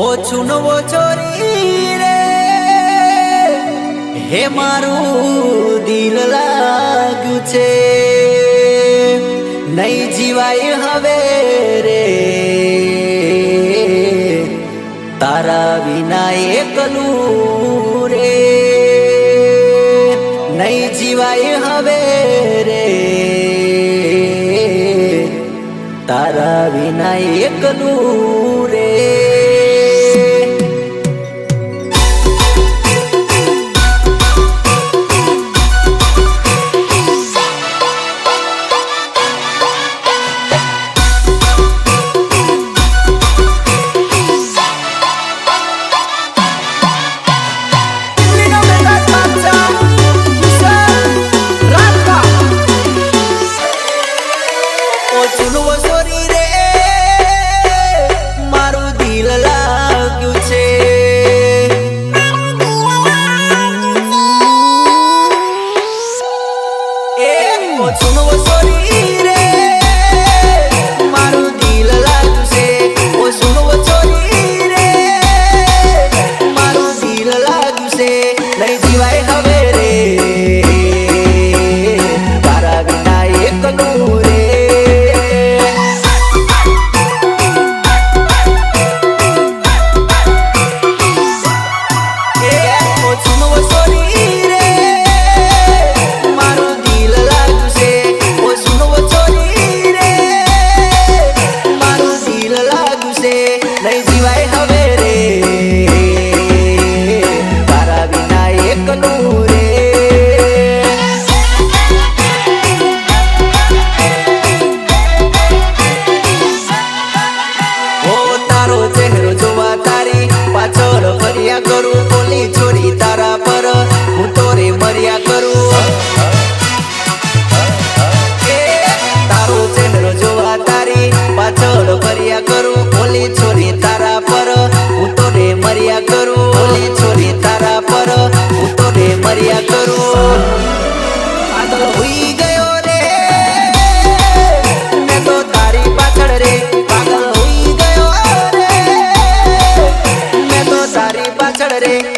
ઓછું નવો ચોરી રે હે મારું દિલ લાગ્યું છે નહીં જીવાય હવે રે તારા વિના એકલું રે નહીં જીવાય હવે રે તારા વિના એકલું રે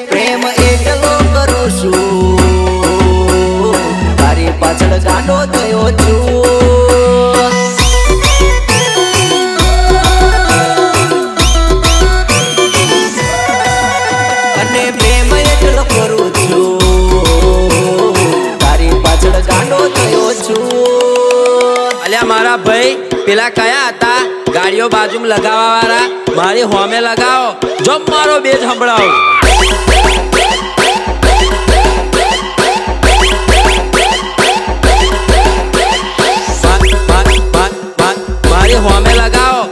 પ્રેમ એકલો કરું છું તારી પાછળ ગાંડો થયો છું અને પ્રેમ એકલો કરું છું તારી પાછળ ગાંડો થયો છું. અલ્યા મારા ભાઈ પેલા કયા હતા ગાડીઓ બાજુમાં લગાવવા વાળા મારી હોમે લગાવો જો મારો બેજ સંભળાવો. મારી હોમે લગાવો.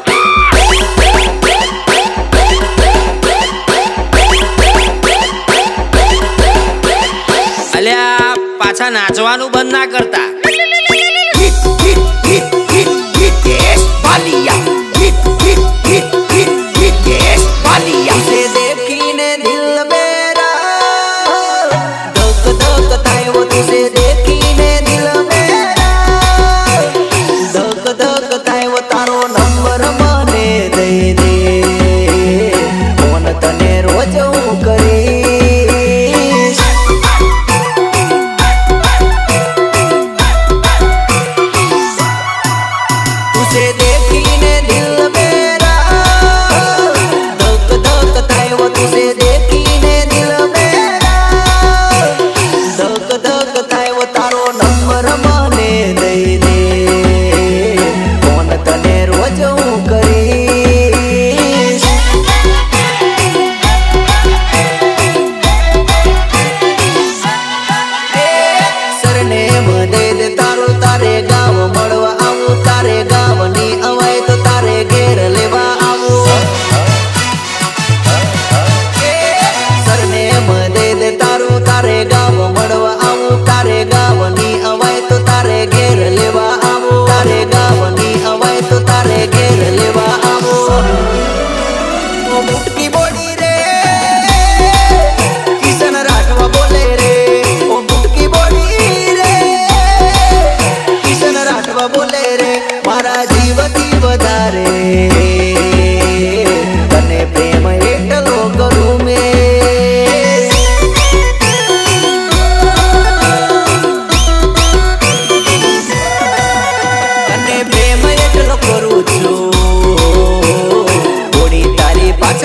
અલ્યા પાછા નાચવાનું બંધ ના કરતા.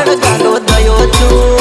પાછળ ગાંડો થયો છું